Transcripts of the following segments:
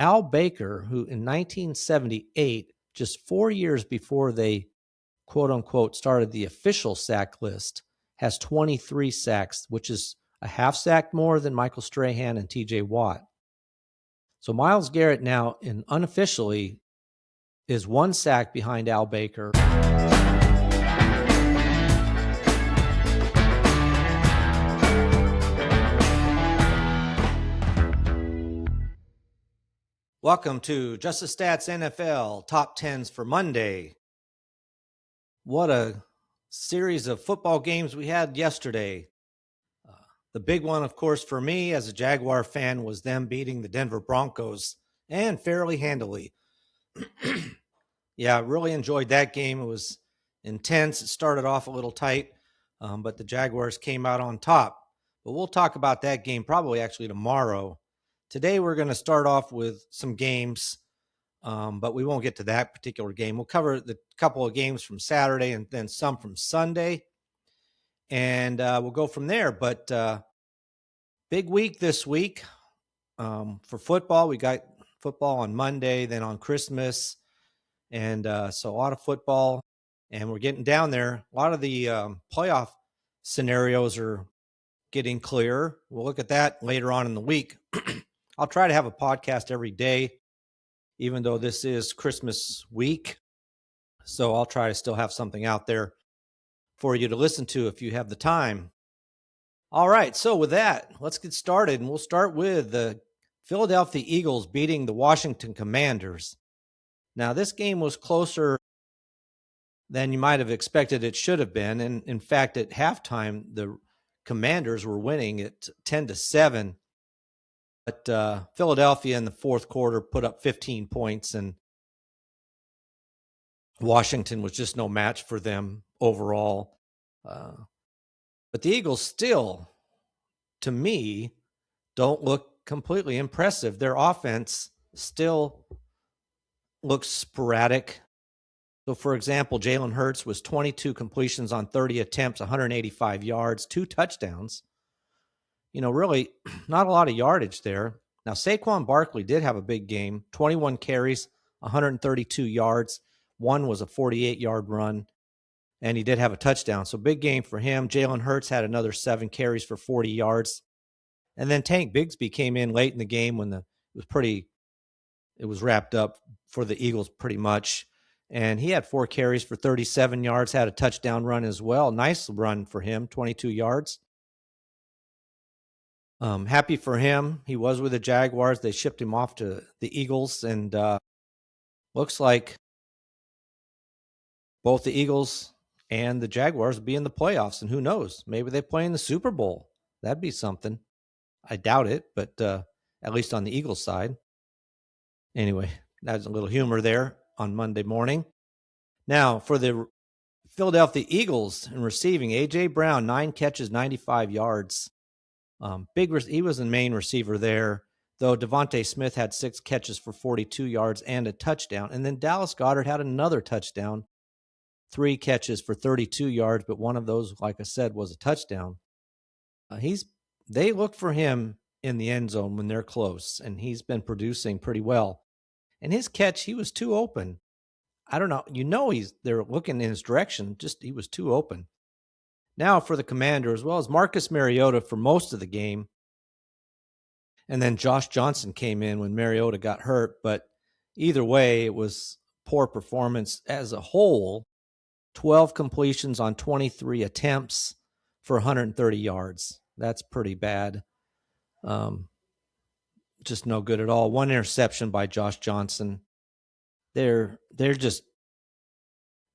Al Baker, who in 1978, just 4 years before they quote unquote started the official sack list, has 23 sacks, which is a half sack more than Michael Strahan and TJ Watt. So Myles Garrett now, unofficially, is 1 sack behind Al Baker. Welcome to Just the Stats NFL Top 10s for Monday. What a series of football games we had yesterday. The big one, of course, for me as a Jaguar fan was them beating the Denver Broncos, and fairly handily. Yeah, really enjoyed that game. It was intense. It started off a little tight, but the Jaguars came out on top. But we'll talk about that game probably actually tomorrow. Today we're going to start off with some games, but we won't get to that particular game. We'll cover the couple of games from Saturday and then some from Sunday, and we'll go from there. But big week this week for football. We got football on Monday, then on Christmas, and so a lot of football, and we're getting down there. A lot of the playoff scenarios are getting clearer. We'll look at that later on in the week. I'll try to have a podcast every day, even though this is Christmas week. So I'll try to still have something out there for you to listen to if you have the time. All right, so with that, let's get started. And we'll start with the Philadelphia Eagles beating the Washington Commanders. Now, this game was closer than you might have expected it should have been. And in fact, at halftime, the Commanders were winning at 10-7. But Philadelphia in the fourth quarter put up 15 points, and Washington was just no match for them overall. But the Eagles still, to me, don't look completely impressive. Their offense still looks sporadic. So, for example, Jalen Hurts was 22 completions on 30 attempts, 185 yards, 2 touchdowns. Really not a lot of yardage there. Now, Saquon Barkley did have a big game, 21 carries, 132 yards. One was a 48-yard run, and he did have a touchdown. So big game for him. Jalen Hurts had another 7 carries for 40 yards. And then Tank Bigsby came in late in the game when it was wrapped up for the Eagles pretty much. And he had 4 carries for 37 yards, had a touchdown run as well. Nice run for him, 22 yards. Happy for him. He was with the Jaguars. They shipped him off to the Eagles, and looks like both the Eagles and the Jaguars will be in the playoffs, and who knows? Maybe they play in the Super Bowl. That'd be something. I doubt it, but at least on the Eagles side. Anyway, that's a little humor there on Monday morning. Now, for the Philadelphia Eagles in receiving, A.J. Brown, 9 catches, 95 yards. He was the main receiver there, though Devontae Smith had 6 catches for 42 yards and a touchdown. And then Dallas Goedert had another touchdown, 3 catches for 32 yards, but one of those, like I said, was a touchdown. They look for him in the end zone when they're close, and he's been producing pretty well. And his catch, he was too open. I don't know. They're looking in his direction. Just he was too open. Now for the Commander, as well as Marcus Mariota for most of the game. And then Josh Johnson came in when Mariota got hurt. But either way, it was poor performance as a whole. 12 completions on 23 attempts for 130 yards. That's pretty bad. Just no good at all. 1 interception by Josh Johnson.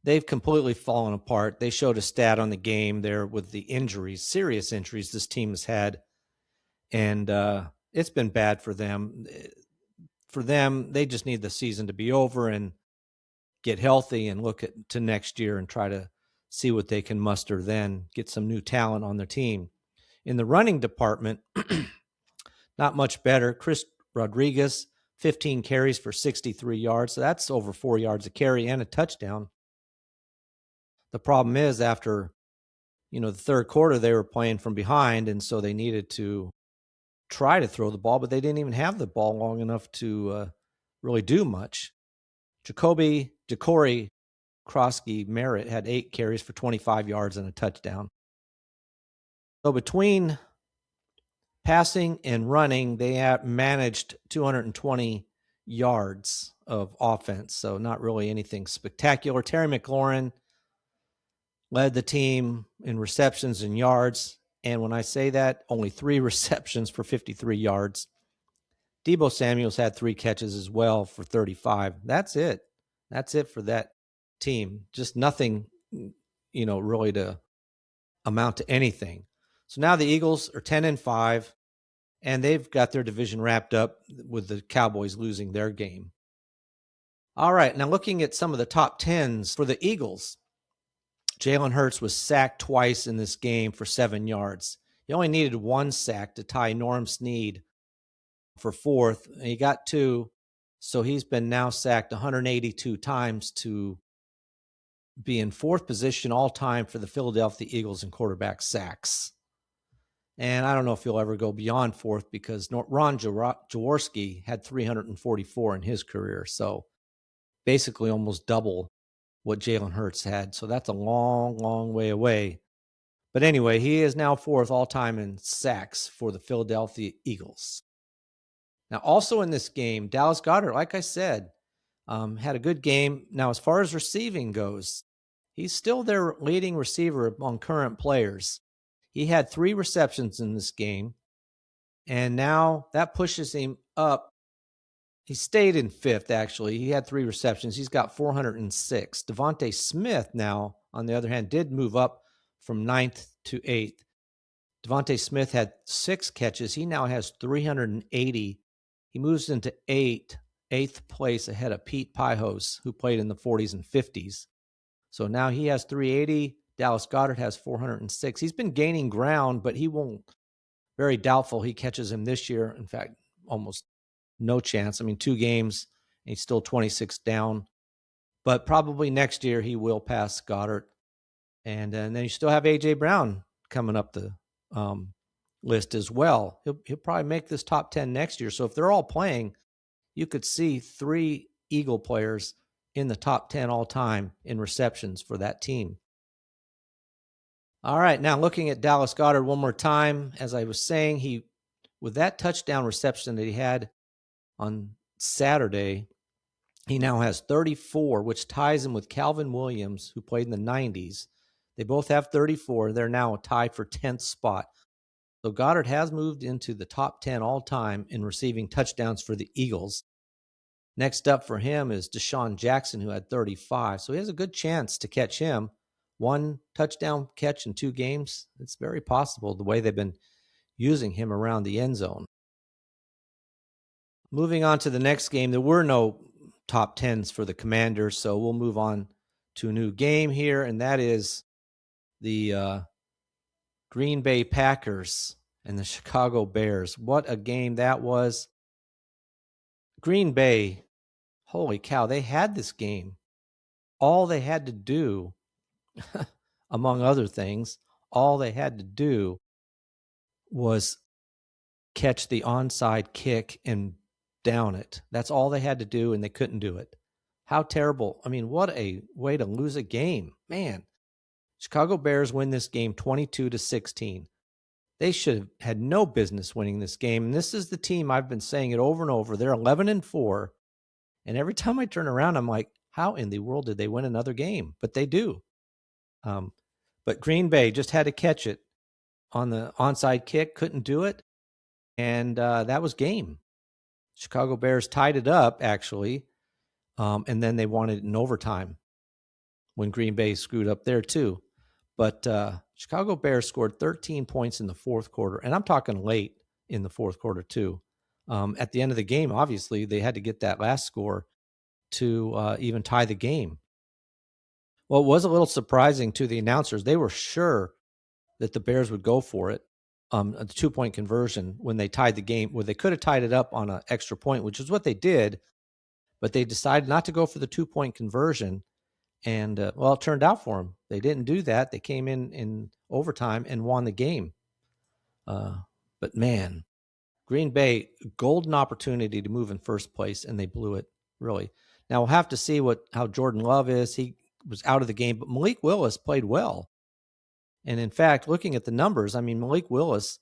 They've completely fallen apart. They showed a stat on the game there with the injuries, serious injuries this team has had. And it's been bad for them. For them, they just need the season to be over and get healthy and look to next year and try to see what they can muster then, get some new talent on their team. In the running department, not much better. Chris Rodriguez, 15 carries for 63 yards. So that's over 4 yards a carry and a touchdown. The problem is after, the third quarter, they were playing from behind, and so they needed to try to throw the ball, but they didn't even have the ball long enough to really do much. Jacoby Decory Krosky Merritt had 8 carries for 25 yards and a touchdown. So between passing and running, they have managed 220 yards of offense. So not really anything spectacular. Terry McLaurin led the team in receptions and yards. And when I say that, only 3 receptions for 53 yards. Deebo Samuels had 3 catches as well for 35. That's it. That's it for that team. Just nothing, really to amount to anything. So now the Eagles are 10-5, and they've got their division wrapped up with the Cowboys losing their game. All right, now looking at some of the top 10s for the Eagles, Jalen Hurts was sacked twice in this game for 7 yards. He only needed 1 sack to tie Norm Snead for 4th. And he got 2, so he's been now sacked 182 times to be in 4th position all time for the Philadelphia Eagles in quarterback sacks. And I don't know if he'll ever go beyond 4th because Ron Jaworski had 344 in his career. So basically almost double what Jalen Hurts had. So that's a long, long way away. But anyway, he is now 4th all time in sacks for the Philadelphia Eagles. Now, also in this game, Dallas Goedert, like I said, had a good game. Now, as far as receiving goes, he's still their leading receiver among current players. He had 3 receptions in this game, and now that pushes him up. He stayed in 5th, actually. He had 3 receptions. He's got 406. Devontae Smith now, on the other hand, did move up from 9th to 8th. Devontae Smith had 6 catches. He now has 380. He moves into 8th place ahead of Pete Pijos, who played in the 40s and 50s. So now he has 380. Dallas Goedert has 406. He's been gaining ground, but he won't. Very doubtful he catches him this year. In fact, almost no chance. I mean, 2 games, and he's still 26 down. But probably next year he will pass Goddard. And then you still have A.J. Brown coming up the list as well. He'll probably make this top 10 next year. So if they're all playing, you could see 3 Eagle players in the top 10 all time in receptions for that team. All right, now looking at Dallas Goedert one more time. As I was saying, with that touchdown reception that he had on Saturday, he now has 34, which ties him with Calvin Williams, who played in the 90s. They both have 34. They're now tied for 10th spot. So Goddard has moved into the top 10 all time in receiving touchdowns for the Eagles. Next up for him is Deshaun Jackson, who had 35. So he has a good chance to catch him. 1 touchdown catch in 2 games. It's very possible the way they've been using him around the end zone. Moving on to the next game, there were no top 10s for the Commanders, so we'll move on to a new game here, and that is the Green Bay Packers and the Chicago Bears. What a game that was. Green Bay, holy cow, they had this game. All they had to do, among other things, all they had to do was catch the onside kick and down it. That's all they had to do, and they couldn't do it. How terrible. I mean, what a way to lose a game. Man, Chicago Bears win this game 22-16. They should have had no business winning this game. And this is the team, I've been saying it over and over. They're 11-4. And every time I turn around, I'm like, how in the world did they win another game? But they do. But Green Bay just had to catch it on the onside kick, couldn't do it. And that was game. Chicago Bears tied it up, actually. And then they won it in overtime when Green Bay screwed up there too. But Chicago Bears scored 13 points in the 4th quarter. And I'm talking late in the 4th quarter too. At the end of the game, obviously, they had to get that last score to even tie the game. Well, it was a little surprising to the announcers. They were sure that the Bears would go for it, a 2-point conversion when they tied the game, where they could have tied it up on an extra point, which is what they did. But they decided not to go for the 2-point conversion. And, it turned out for them. They didn't do that. They came in overtime and won the game. But, man, Green Bay, golden opportunity to move in first place, and they blew it, really. Now we'll have to see how Jordan Love is. He was out of the game, but Malik Willis played well. And in fact, looking at the numbers, I mean, Malik Willis,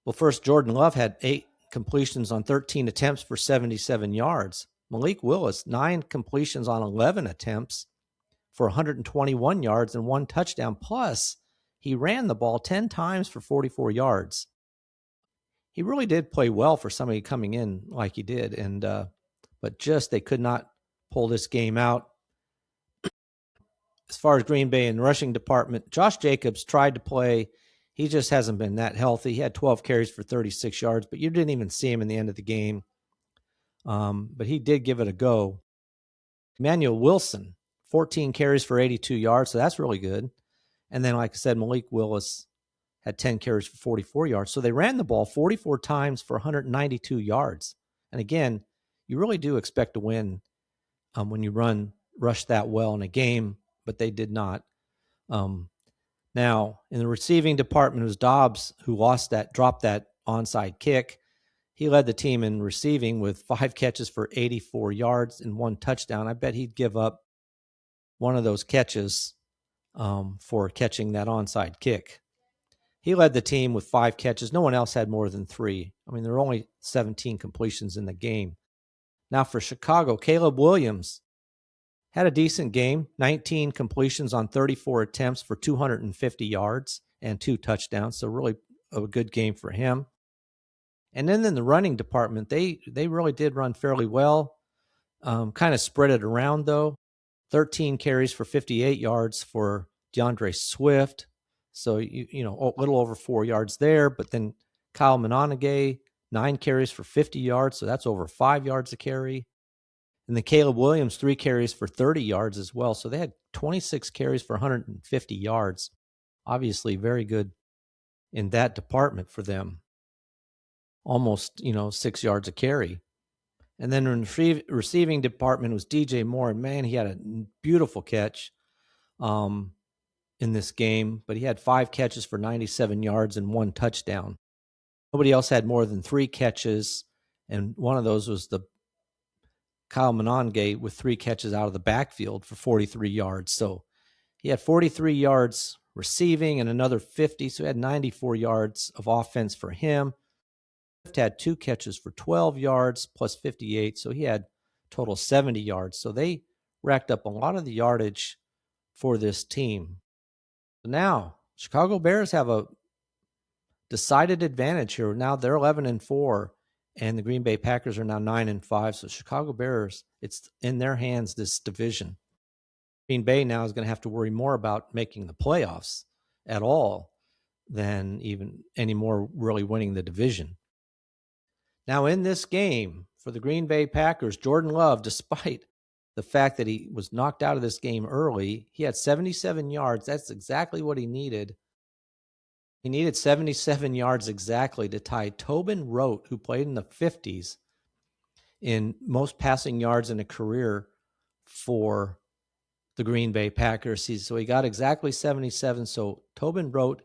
well, first, Jordan Love had 8 completions on 13 attempts for 77 yards. Malik Willis, 9 completions on 11 attempts for 121 yards and 1 touchdown. Plus, he ran the ball 10 times for 44 yards. He really did play well for somebody coming in like he did, but just they could not pull this game out. As far as Green Bay and rushing department, Josh Jacobs tried to play. He just hasn't been that healthy. He had 12 carries for 36 yards, but you didn't even see him in the end of the game. But he did give it a go. Emmanuel Wilson, 14 carries for 82 yards, so that's really good. And then, like I said, Malik Willis had 10 carries for 44 yards. So they ran the ball 44 times for 192 yards. And again, you really do expect to win when you rush that well in a game, but they did not. Now, in the receiving department, it was Dobbs who dropped that onside kick. He led the team in receiving with 5 catches for 84 yards and 1 touchdown. I bet he'd give up one of those catches for catching that onside kick. He led the team with 5 catches. No one else had more than 3. I mean, there were only 17 completions in the game. Now for Chicago, Caleb Williams had a decent game, 19 completions on 34 attempts for 250 yards and 2 touchdowns. So really a good game for him. And then in the running department, they really did run fairly well. Kind of spread it around, though. 13 carries for 58 yards for DeAndre Swift. So, a little over 4 yards there. But then Kyle Mononagay, 9 carries for 50 yards. So that's over 5 yards a carry. And then Caleb Williams, 3 carries for 30 yards as well. So they had 26 carries for 150 yards. Obviously, very good in that department for them. Almost, 6 yards a carry. And then in the receiving department was DJ Moore. And man, he had a beautiful catch in this game. But he had 5 catches for 97 yards and 1 touchdown. Nobody else had more than 3 catches. And one of those was the Kyle Mononagay with 3 catches out of the backfield for 43 yards. So he had 43 yards receiving and another 50. So he had 94 yards of offense for him. Had 2 catches for 12 yards plus 58. So he had total 70 yards. So they racked up a lot of the yardage for this team. Now, Chicago Bears have a decided advantage here. Now they're 11-4. And the Green Bay Packers are now 9-5. So Chicago Bears, it's in their hands, this division. Green Bay now is going to have to worry more about making the playoffs at all than even anymore really winning the division. Now in this game for the Green Bay Packers, Jordan Love, despite the fact that he was knocked out of this game early, he had 77 yards. That's exactly what he needed. He needed 77 yards exactly to tie Tobin Rote, who played in the 50s, in most passing yards in a career for the Green Bay Packers. So he got exactly 77. So Tobin Rote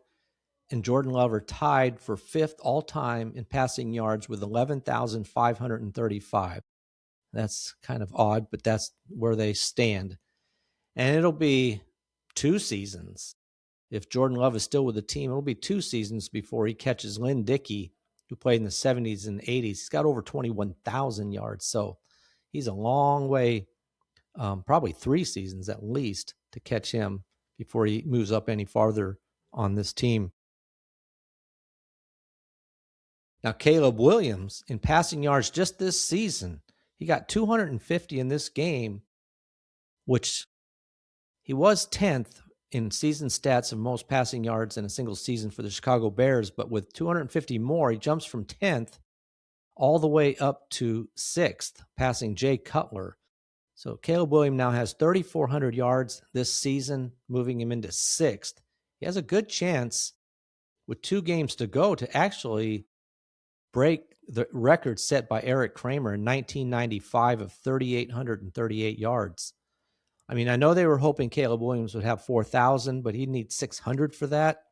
and Jordan Love are tied for 5th all-time in passing yards with 11,535. That's kind of odd, but that's where they stand. And it'll be 2 seasons. If Jordan Love is still with the team, it'll be 2 seasons before he catches Lynn Dickey, who played in the 70s and 80s. He's got over 21,000 yards. So he's a long way, probably 3 seasons at least, to catch him before he moves up any farther on this team. Now, Caleb Williams, in passing yards just this season, he got 250 in this game, which he was 10th in season stats of most passing yards in a single season for the Chicago Bears. But with 250 more, he jumps from 10th all the way up to 6th, passing Jay Cutler. So Caleb Williams now has 3,400 yards this season, moving him into 6th. He has a good chance with 2 games to go to actually break the record set by Eric Kramer in 1995 of 3,838 yards. I mean, I know they were hoping Caleb Williams would have 4,000, but he'd need 600 for that.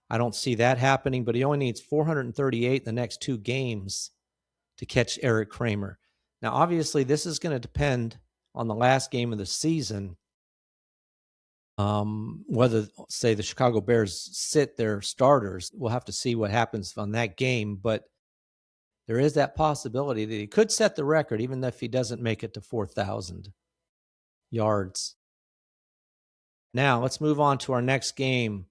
I don't see that happening, but he only needs 438 in the next 2 games to catch Eric Kramer. Now, obviously, this is going to depend on the last game of the season, whether, say, the Chicago Bears sit their starters. We'll have to see what happens on that game, but there is that possibility that he could set the record, even if he doesn't make it to 4,000 yards. Now, let's move on to our next game.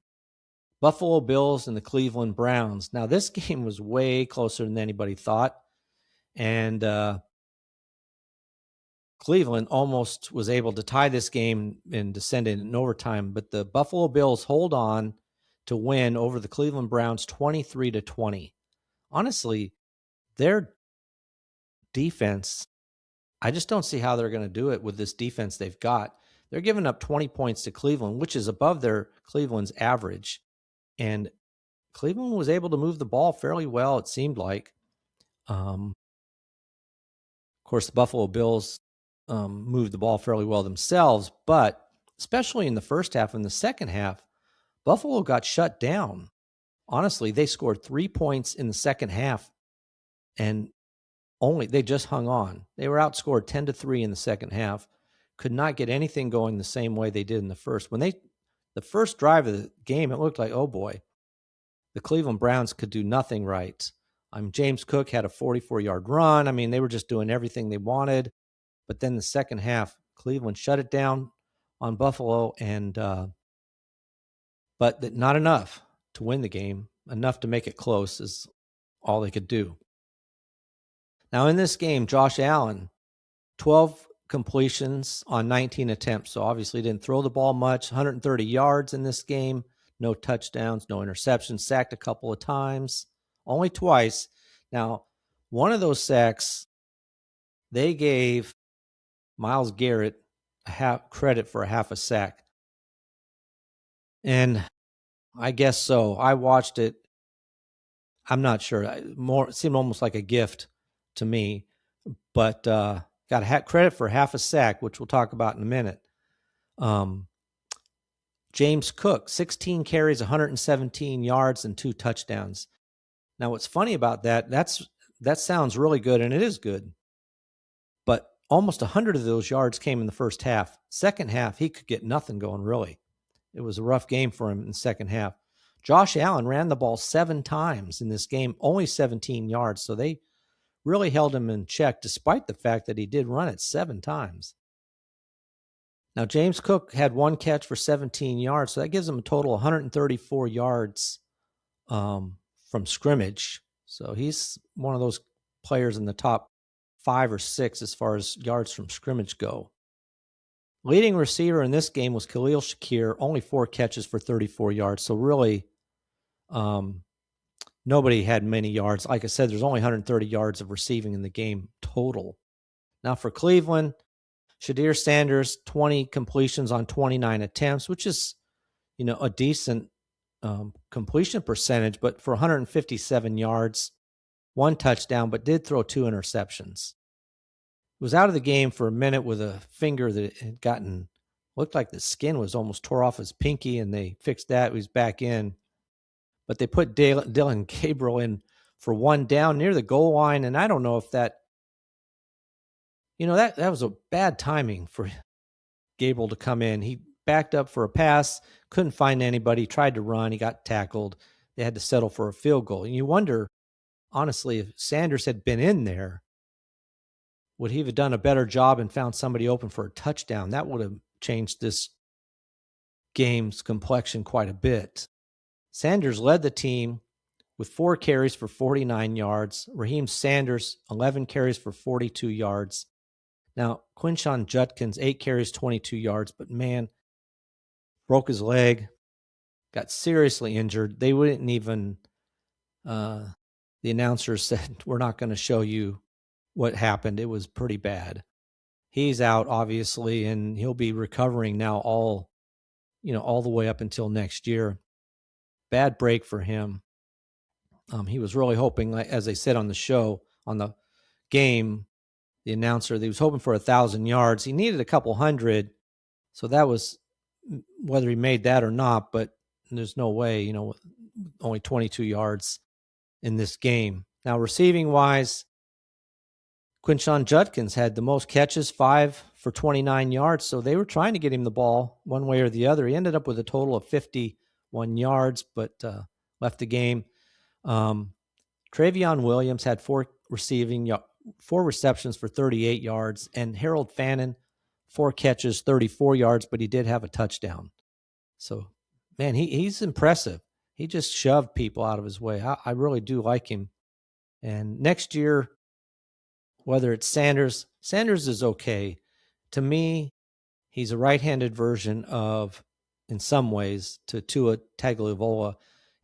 Buffalo Bills and the Cleveland Browns. Now, this game was way closer than anybody thought. And Cleveland almost was able to tie this game and descend in overtime. But the Buffalo Bills hold on to win over the Cleveland Browns 23-20. Honestly, their defense, I just don't see how they're going to do it with this defense they've got. They're giving up 20 points to Cleveland, which is above their Cleveland's average. And Cleveland was able to move the ball fairly well, it seemed like. Of course, the Buffalo Bills moved the ball fairly well themselves, but especially in the first half and the second half, Buffalo got shut down. Honestly, they scored 3 points in the second half, and they just hung on. They were outscored 10-3 in the second half. Could not get anything going the same way they did in the first. The first drive of the game, it looked like, oh boy, the Cleveland Browns could do nothing right. James Cook had a 44-yard run. They were just doing everything they wanted. But then the second half, Cleveland shut it down on Buffalo, but not enough to win the game. Enough to make it close is all they could do. Now in this game, Josh Allen, 12 completions on 19 attempts. So obviously didn't throw the ball much. 130 yards in this game. No touchdowns, no interceptions. Sacked a couple of times. Only twice. Now, one of those sacks, they gave Myles Garrett credit for a half a sack. And I guess so. I watched it. I'm not sure. It seemed almost like a gift to me. But got credit for half a sack, which we'll talk about in a minute. James Cook, 16 carries, 117 yards, and 2 touchdowns. Now, what's funny about that sounds really good, and it is good. But almost 100 of those yards came in the first half. Second half, he could get nothing going, really. It was a rough game for him in the second half. Josh Allen ran the ball 7 times in this game, only 17 yards. So they really held him in check, despite the fact that he did run it 7 times. Now, James Cook had 1 catch for 17 yards, so that gives him a total of 134 yards from scrimmage. So he's one of those players in the top 5 or 6 as far as yards from scrimmage go. Leading receiver in this game was Khalil Shakir, only 4 catches for 34 yards. So really, nobody had many yards. Like I said, there's only 130 yards of receiving in the game total. Now for Cleveland, Shadir Sanders, 20 completions on 29 attempts, which is, a decent completion percentage, but for 157 yards, 1 touchdown, but did throw 2 interceptions. Was out of the game for a minute with a finger that had looked like the skin was almost tore off his pinky, and they fixed that. He was back in. But they put Dylan Gabriel in for 1 down near the goal line, and I don't know if that was a bad timing for Gabriel to come in. He backed up for a pass, couldn't find anybody, tried to run, he got tackled. They had to settle for a field goal. And you wonder, honestly, if Sanders had been in there, would he have done a better job and found somebody open for a touchdown? That would have changed this game's complexion quite a bit. Sanders led the team with 4 carries for 49 yards. Raheem Sanders, 11 carries for 42 yards. Now, Quinshon Judkins, 8 carries, 22 yards, but man, broke his leg, got seriously injured. They wouldn't even, the announcers said, we're not going to show you what happened. It was pretty bad. He's out, obviously, and he'll be recovering now all the way up until next year. Bad break for him. He was really hoping, as they said on the show, on the game, the announcer, he was hoping for 1,000 yards. He needed a couple hundred. So that was whether he made that or not, but there's no way, only 22 yards in this game. Now, receiving wise, Quinshon Judkins had the most catches, 5 for 29 yards. So they were trying to get him the ball one way or the other. He ended up with a total of 51 yards, but left the game. Travion Williams had 4 receptions for 38 yards, and Harold Fannin, 4 catches, 34 yards, but he did have a touchdown. So, man, he's impressive. He just shoved people out of his way. I really do like him. And next year, whether it's Sanders is okay. To me, he's a right-handed version of, in some ways, to Tua Tagovailoa.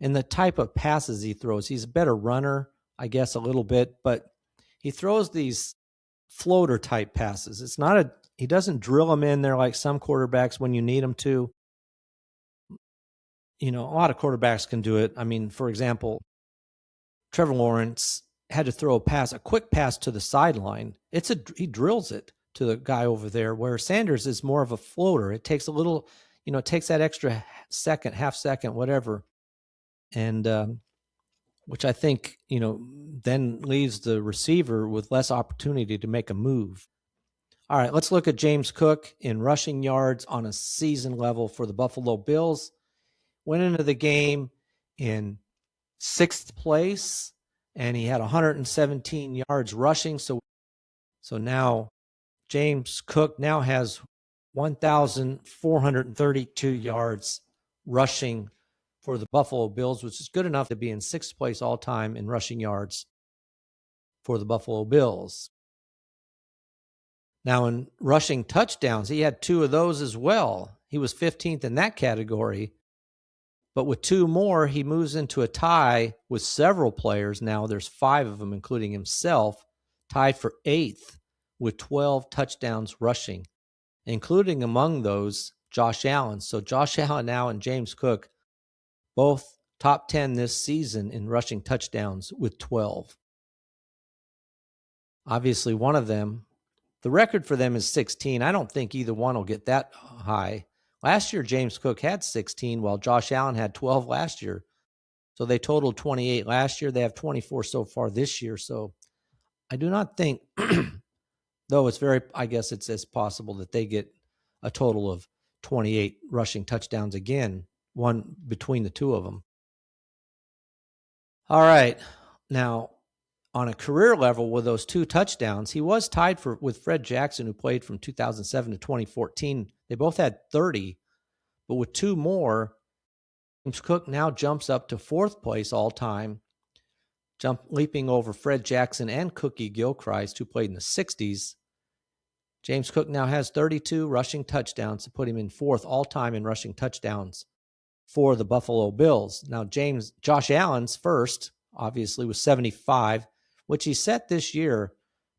And the type of passes he throws, he's a better runner, I guess, a little bit, but he throws these floater type passes. It's not he doesn't drill them in there like some quarterbacks when you need them to. A lot of quarterbacks can do it. I mean, for example, Trevor Lawrence had to throw a quick pass to the sideline. He drills it to the guy over there, where Sanders is more of a floater. It takes a little, it takes that extra second, half second, whatever. And which I think, then leaves the receiver with less opportunity to make a move. All right, let's look at James Cook in rushing yards on a season level for the Buffalo Bills. Went into the game in 6th place, and he had 117 yards rushing. So now James Cook now has 1,432 yards rushing for the Buffalo Bills, which is good enough to be in 6th place all time in rushing yards for the Buffalo Bills. Now, in rushing touchdowns, he had 2 of those as well. He was 15th in that category. But with 2 more, he moves into a tie with several players. Now there's 5 of them, including himself, tied for 8th with 12 touchdowns rushing, including among those Josh Allen. So Josh Allen now and James Cook, both top 10 this season in rushing touchdowns with 12. Obviously, one of them, the record for them is 16. I don't think either one will get that high. Last year, James Cook had 16, while Josh Allen had 12 last year. So they totaled 28 last year. They have 24 so far this year. So I do not think, though I guess it's as possible that they get a total of 28 rushing touchdowns again, one between the 2 of them. All right. Now, on a career level with those 2 touchdowns, he was tied with Fred Jackson, who played from 2007 to 2014. They both had 30, but with 2 more, James Cook now jumps up to 4th place all time, leaping over Fred Jackson and Cookie Gilchrist, who played in the 60s. James Cook now has 32 rushing touchdowns to put him in 4th all time in rushing touchdowns for the Buffalo Bills. Now, Josh Allen's first, obviously, was 75, which he set this year,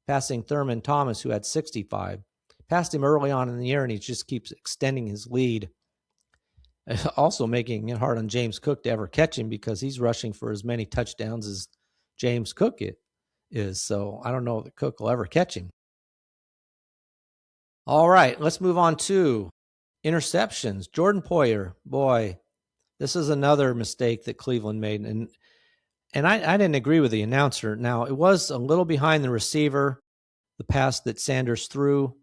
passing Thurman Thomas, who had 65. Passed him early on in the year, and he just keeps extending his lead. Also making it hard on James Cook to ever catch him, because he's rushing for as many touchdowns as James Cook is. So I don't know that Cook will ever catch him. All right, let's move on to interceptions. Jordan Poyer, boy, this is another mistake that Cleveland made. And I didn't agree with the announcer. Now, it was a little behind the receiver, the pass that Sanders threw,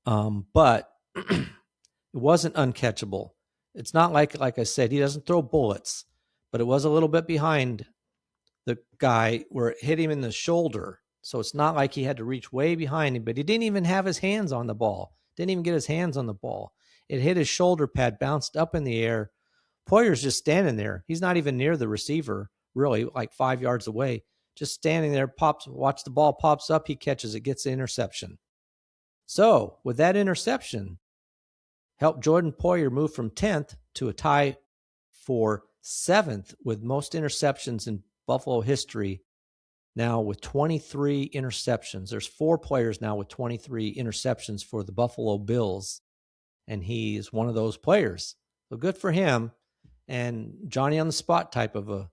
but it wasn't uncatchable. It's not like I said, he doesn't throw bullets, but it was a little bit behind the guy where it hit him in the shoulder. So it's not like he had to reach way behind him, but he didn't even have his hands on the ball. Didn't even get his hands on the ball. It hit his shoulder pad, bounced up in the air. Poyer's just standing there. He's not even near the receiver, really, like 5 yards away. Just standing there, watch the ball pops up, he catches it, gets the interception. So with that interception, helped Jordan Poyer move from 10th to a tie for 7th with most interceptions in Buffalo history, now with 23 interceptions. There's 4 players now with 23 interceptions for the Buffalo Bills, and he's one of those players. So good for him, and Johnny on the spot type of a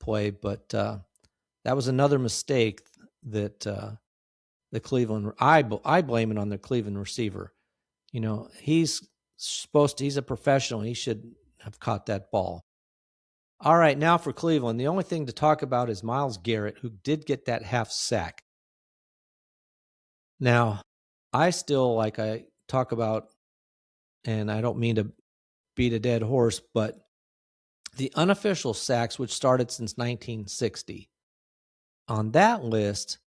play, but that was another mistake that the Cleveland, I blame it on the Cleveland receiver. He's a professional. He should have caught that ball. All right, now for Cleveland. The only thing to talk about is Myles Garrett, who did get that half sack. Now, I still, like I talk about, and I don't mean to beat a dead horse, but the unofficial sacks, which started since 1960, on that list,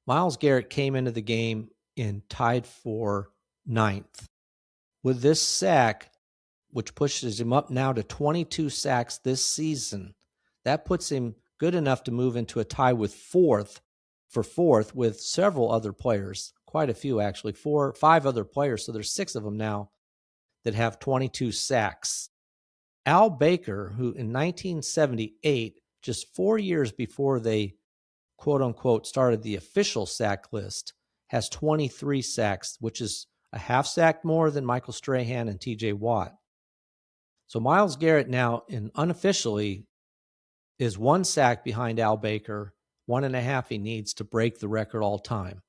Myles Garrett came into the game and tied for ninth. With this sack, which pushes him up now to 22 sacks this season, that puts him good enough to move into a tie with fourth with several other players, quite a few actually, 5 other players. So there's 6 of them now that have 22 sacks. Al Baker, who in 1978, just 4 years before they quote unquote started the official sack list, has 23 sacks, which is a half sack more than Michael Strahan and TJ Watt. So Myles Garrett now, unofficially, is 1 sack behind Al Baker, 1.5 he needs to break the record all time.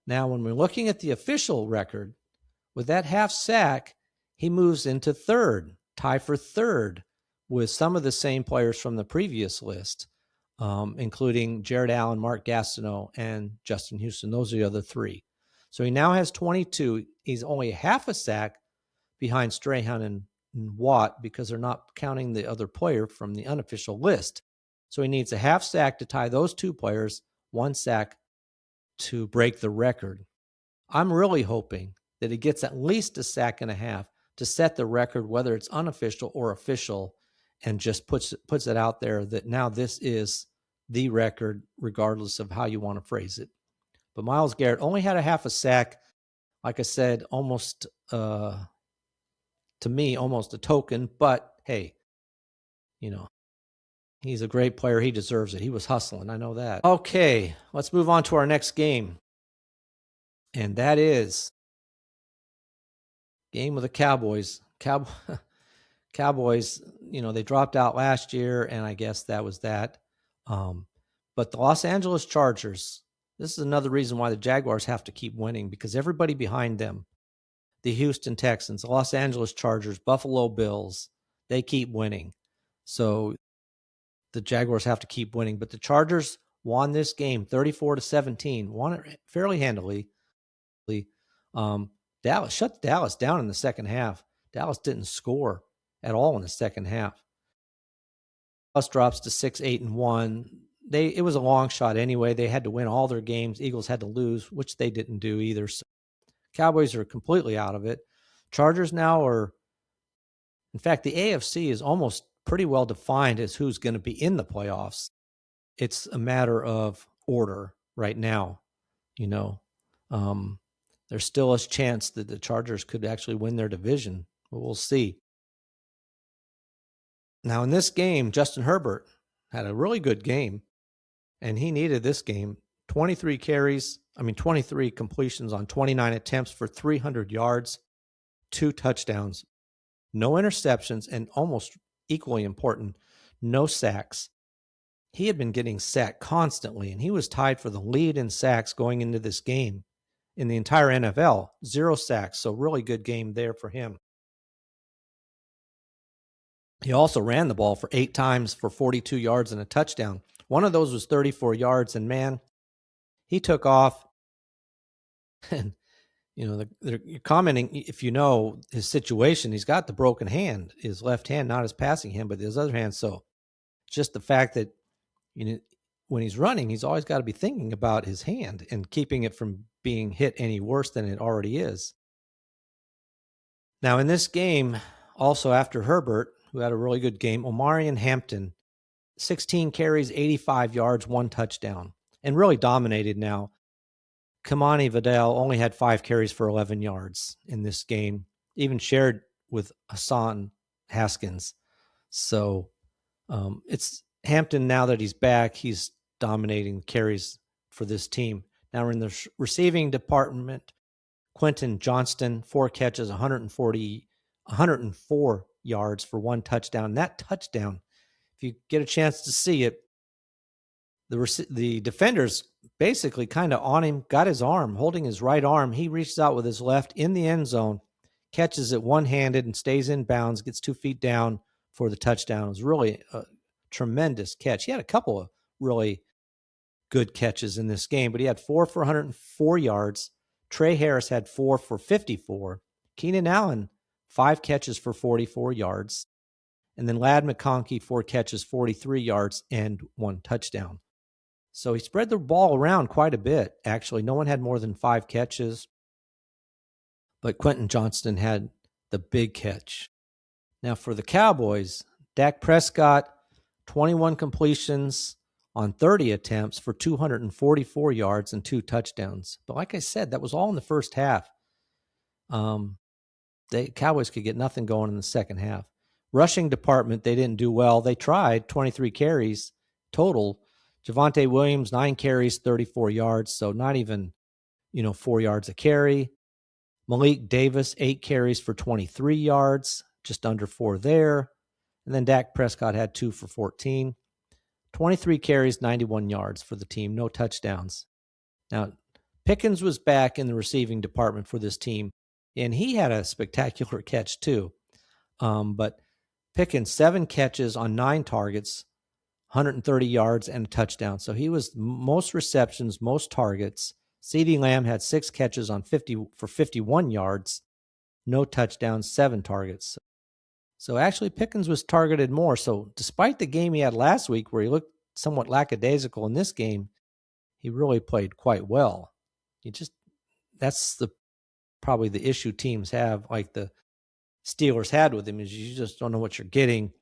Now, when we're looking at the official record, with that half sack, he moves into third, tie for third, with some of the same players from the previous list, including Jared Allen, Mark Gastineau, and Justin Houston. Those are the other 3. So he now has 22. He's only half a sack behind Strahan and Watt because they're not counting the other player from the unofficial list. So he needs a half sack to tie those 2 players, 1 sack to break the record. I'm really hoping that he gets at least a sack and a half to set the record, whether it's unofficial or official, and just puts it out there that now this is the record, regardless of how you want to phrase it. But Myles Garrett only had a half a sack. Like I said, almost to me, almost a token, but hey, he's a great player. He deserves it. He was hustling. I know that. Okay, let's move on to our next game. And that is game with the Cowboys. Cowboys, they dropped out last year, and I guess that was that. But the Los Angeles Chargers, this is another reason why the Jaguars have to keep winning, because everybody behind them, the Houston Texans, the Los Angeles Chargers, Buffalo Bills, they keep winning. So the Jaguars have to keep winning. But the Chargers won this game 34-17, won it fairly handily. Dallas shut Dallas down in the second half. Dallas didn't score at all in the second half. Dallas drops to 6-8-1. It was a long shot anyway. They had to win all their games. Eagles had to lose, which they didn't do either. So Cowboys are completely out of it. Chargers now are, in fact, the AFC is almost pretty well defined as who's going to be in the playoffs. It's a matter of order right now. There's still a chance that the Chargers could actually win their division, but we'll see. Now, in this game, Justin Herbert had a really good game, and he needed this game. 23 completions on 29 attempts for 300 yards, 2 touchdowns, no interceptions, and almost equally important, no sacks. He had been getting sacked constantly, and he was tied for the lead in sacks going into this game in the entire NFL. 0 sacks, so really good game there for him. He also ran the ball for 8 times for 42 yards and a touchdown. One of those was 34 yards, and man, he took off. And, you're commenting, if you know his situation, he's got the broken hand, his left hand, not his passing hand, but his other hand. So just the fact that, when he's running, he's always got to be thinking about his hand and keeping it from being hit any worse than it already is. Now, in this game, also after Herbert, who had a really good game, Omarion Hampton, 16 carries, 85 yards, 1 touchdown, and really dominated now. Kamani Vidal only had 5 carries for 11 yards in this game, even shared with Hassan Haskins. So it's Hampton, now that he's back, he's dominating carries for this team. Now we're in the receiving department. Quentin Johnston, 4 catches, 104 yards for 1 touchdown. That touchdown, if you get a chance to see it, the defenders basically kind of on him, got his arm, holding his right arm. He reaches out with his left in the end zone, catches it one-handed and stays in bounds, gets 2 feet down, for the touchdown. It was really a tremendous catch. He had a couple of really good catches in this game, but he had 4 for 104 yards. Trey Harris had 4 for 54. Keenan Allen, 5 catches for 44 yards. And then Ladd McConkey, 4 catches, 43 yards, and 1 touchdown. So he spread the ball around quite a bit, actually. No one had more than 5 catches, but Quentin Johnston had the big catch. Now for the Cowboys, Dak Prescott, 21 completions on 30 attempts for 244 yards and 2 touchdowns. But like I said, that was all in the first half. The Cowboys could get nothing going in the second half. Rushing department, they didn't do well. They tried 23 carries total. Javonte Williams, 9 carries, 34 yards. So not even, 4 yards a carry. Malik Davis, 8 carries for 23 yards, just under 4 there. And then Dak Prescott had 2 for 14. 23 carries, 91 yards for the team, no touchdowns. Now, Pickens was back in the receiving department for this team, and he had a spectacular catch too. But Pickens, 7 catches on 9 targets, 130 yards, and a touchdown. So he was most receptions, most targets. CeeDee Lamb had 6 catches on 51 yards, no touchdowns, 7 targets. So actually Pickens was targeted more. So despite the game he had last week where he looked somewhat lackadaisical, in this game, he really played quite well. That's probably the issue teams have, like the Steelers had with him, is you just don't know what you're getting.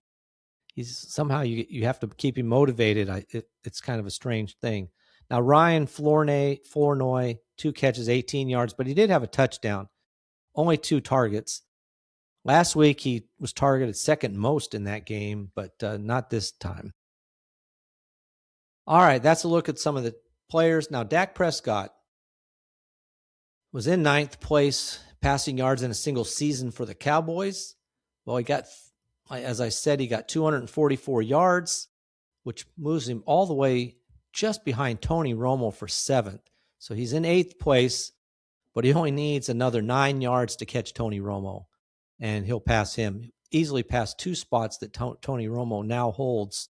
Somehow you have to keep him motivated. It's kind of a strange thing. Now, Ryan Flournoy, 2 catches, 18 yards, but he did have a touchdown, only 2 targets. Last week, he was targeted second most in that game, but not this time. All right, that's a look at some of the players. Now, Dak Prescott was in 9th place passing yards in a single season for the Cowboys. Well, as I said, he got 244 yards, which moves him all the way just behind Tony Romo for 7th. So he's in 8th place, but he only needs another 9 yards to catch Tony Romo, and he'll pass him, easily pass 2 spots that Tony Romo now holds.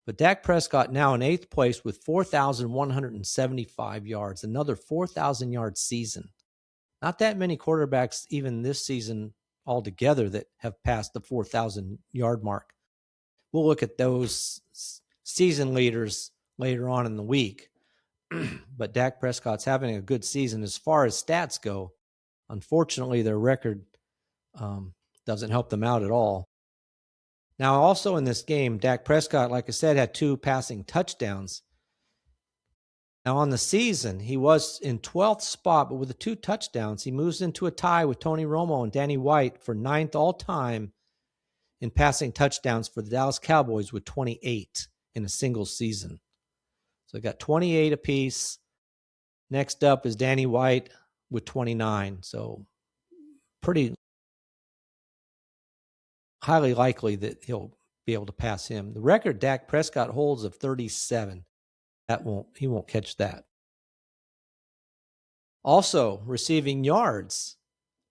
But Dak Prescott now in 8th place with 4,175 yards, another 4,000-yard season. Not that many quarterbacks even this season altogether that have passed the 4,000-yard mark. We'll look at those season leaders later on in the week. But Dak Prescott's having a good season as far as stats go. Unfortunately, their record doesn't help them out at all. Now, also in this game, Dak Prescott, like I said, had 2 passing touchdowns. Now, on the season, he was in 12th spot, but with the 2 touchdowns, he moves into a tie with Tony Romo and Danny White for 9th all-time in passing touchdowns for the Dallas Cowboys with 28 in a single season. So they got 28 apiece. Next up is Danny White with 29. So pretty highly likely that he'll be able to pass him. The record Dak Prescott holds of 37. He won't catch that. Also, receiving yards.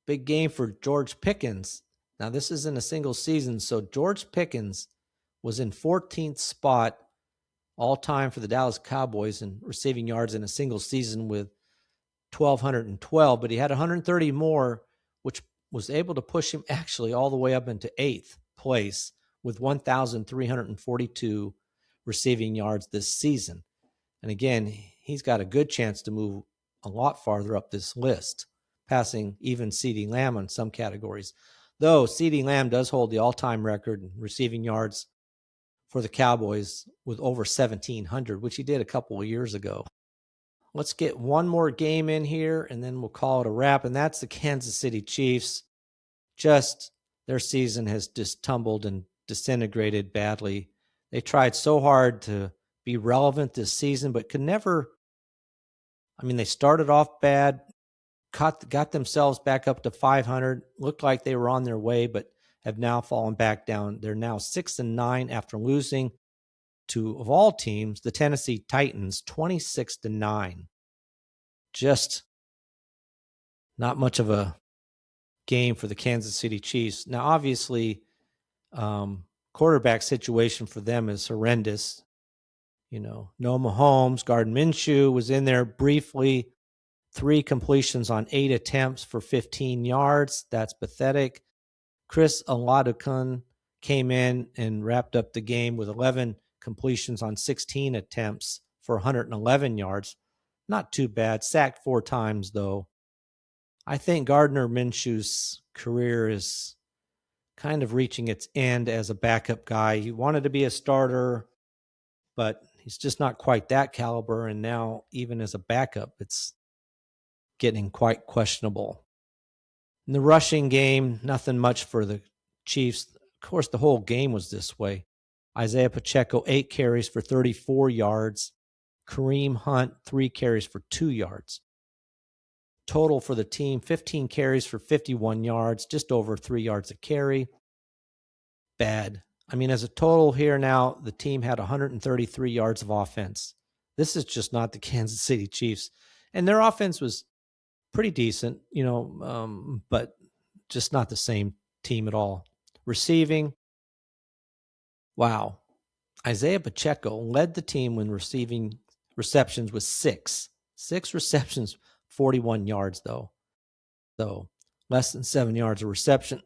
Big game for George Pickens. Now, this is in a single season, so George Pickens was in 14th spot all-time for the Dallas Cowboys in receiving yards in a single season with 1,212, but he had 130 more, which was able to push him actually all the way up into 8th place with 1,342 receiving yards this season. And again, he's got a good chance to move a lot farther up this list, passing even CeeDee Lamb on some categories. Though CeeDee Lamb does hold the all-time record in receiving yards for the Cowboys with over 1,700, which he did a couple of years ago. Let's get one more game in here, and then we'll call it a wrap, and that's the Kansas City Chiefs. Just their season has just tumbled and disintegrated badly. They tried so hard to be relevant this season, but could never. They started off bad, got themselves back up to 500, looked like they were on their way, but have now fallen back down. They're now 6-9 after losing to, of all teams, the Tennessee Titans, 26-9. Just not much of a game for the Kansas City Chiefs. Now, obviously, Quarterback situation for them is horrendous. No Mahomes. Gardner Minshew was in there briefly. 3 completions on 8 attempts for 15 yards. That's pathetic. Chris Oladokun came in and wrapped up the game with 11 completions on 16 attempts for 111 yards. Not too bad. Sacked 4 times, though. I think Gardner Minshew's career is kind of reaching its end as a backup guy. He wanted to be a starter, but he's just not quite that caliber. And now, even as a backup, it's getting quite questionable. In the rushing game, nothing much for the Chiefs. Of course, the whole game was this way. Isaiah Pacheco, 8 carries for 34 yards. Kareem Hunt, 3 carries for 2 yards. Total for the team, 15 carries for 51 yards, just over 3 yards a carry. Bad. I mean, as a total here now, the team had 133 yards of offense. This is just not the Kansas City Chiefs. And their offense was pretty decent, but just not the same team at all. Receiving, wow. Isaiah Pacheco led the team when receiving receptions with 6. 6 receptions, 41 yards, though. So less than 7 yards of reception.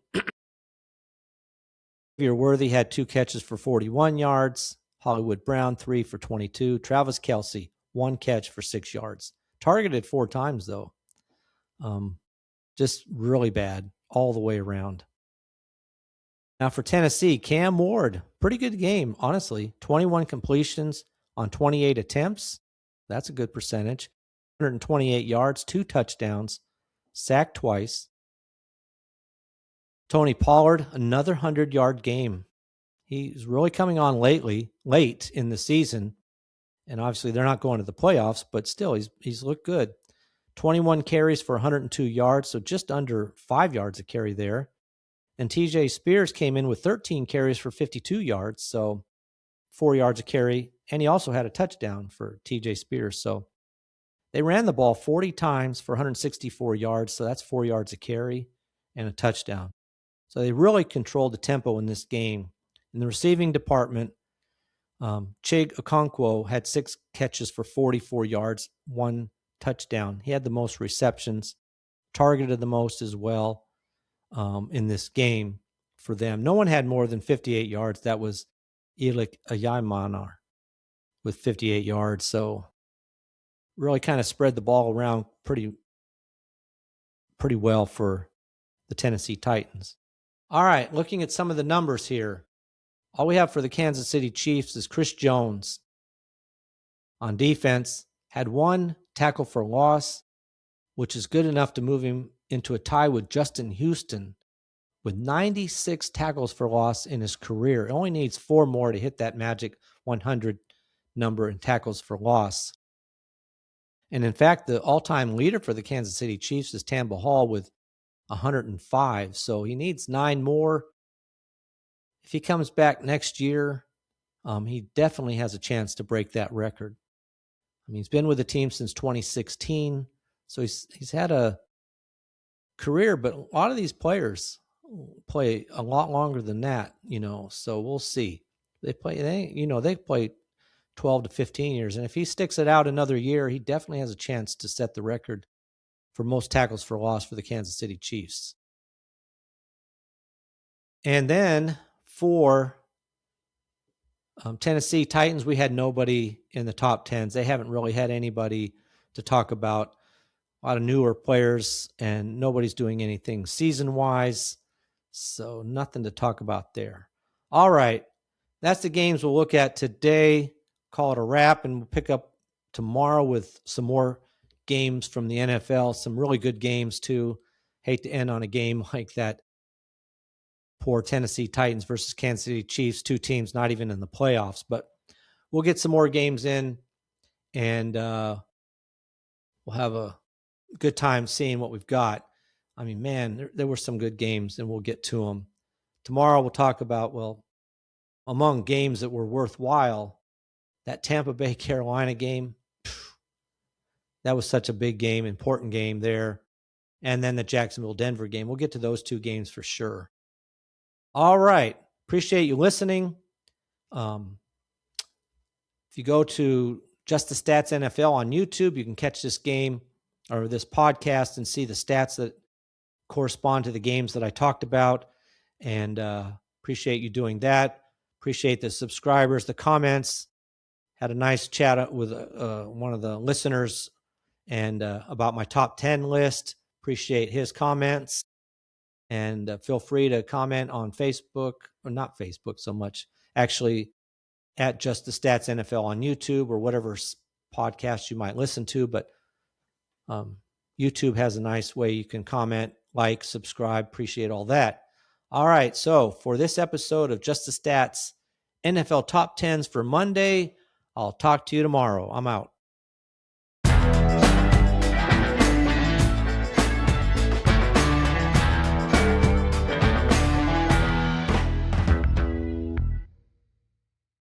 Worthy had 2 catches for 41 yards. Hollywood Brown, 3 for 22. Travis Kelce, 1 catch for 6 yards. Targeted 4 times, though. Just really bad all the way around. Now for Tennessee, Cam Ward, pretty good game, honestly. 21 completions on 28 attempts. That's a good percentage. 128 yards, 2 touchdowns, sacked twice. Tony Pollard, another 100-yard game. He's really coming on late in the season. And obviously they're not going to the playoffs, but still he's looked good. 21 carries for 102 yards, so just under 5 yards a carry there. And TJ Spears came in with 13 carries for 52 yards, so 4 yards a carry. And he also had a touchdown for TJ Spears. So they ran the ball 40 times for 164 yards, so that's 4 yards a carry and a touchdown. So they really controlled the tempo in this game. In the receiving department, Chig Okonkwo had 6 catches for 44 yards, 1 touchdown. He had the most receptions, targeted the most as well in this game for them. No one had more than 58 yards. That was Elik Ayamanar with 58 yards. So really kind of spread the ball around pretty well for the Tennessee Titans. All right, looking at some of the numbers here. All we have for the Kansas City Chiefs is Chris Jones on defense, had 1 tackle for loss, which is good enough to move him into a tie with Justin Houston with 96 tackles for loss in his career. It only needs 4 more to hit that magic 100 number in tackles for loss. And in fact, the all-time leader for the Kansas City Chiefs is Tamba Hall with 105. So he needs 9 more. If he comes back next year, he definitely has a chance to break that record. I mean, he's been with the team since 2016, so he's had a career, but a lot of these players play a lot longer than that, so we'll see. They play 12 to 15 years, and if he sticks it out another year, he definitely has a chance to set the record for most tackles for loss for the Kansas City Chiefs. And then for Tennessee Titans, we had nobody in the top 10s. They haven't really had anybody to talk about. A lot of newer players, and nobody's doing anything season-wise, so nothing to talk about there. All right, that's the games we'll look at today. Call it a wrap, and we'll pick up tomorrow with some more games from the NFL, some really good games too. Hate to end on a game like that. Poor Tennessee Titans versus Kansas City Chiefs, 2 teams not even in the playoffs. But we'll get some more games in, and we'll have a good time seeing what we've got. I mean, man, there were some good games, and we'll get to them. Tomorrow we'll talk about, among games that were worthwhile, that Tampa Bay Carolina game. That was such a big game, important game there. And then the Jacksonville Denver game. We'll get to those 2 games for sure. All right. Appreciate you listening. If you go to Just the Stats NFL on YouTube, you can catch this game or this podcast and see the stats that correspond to the games that I talked about. And appreciate you doing that. Appreciate the subscribers, the comments. Had a nice chat with one of the listeners and about my top 10 list. Appreciate his comments. And feel free to comment on Facebook, or not Facebook so much, actually at Just the Stats NFL on YouTube or whatever podcast you might listen to. But YouTube has a nice way you can comment, like, subscribe. Appreciate all that. All right. So for this episode of Just the Stats NFL Top 10s for Monday, I'll talk to you tomorrow. I'm out.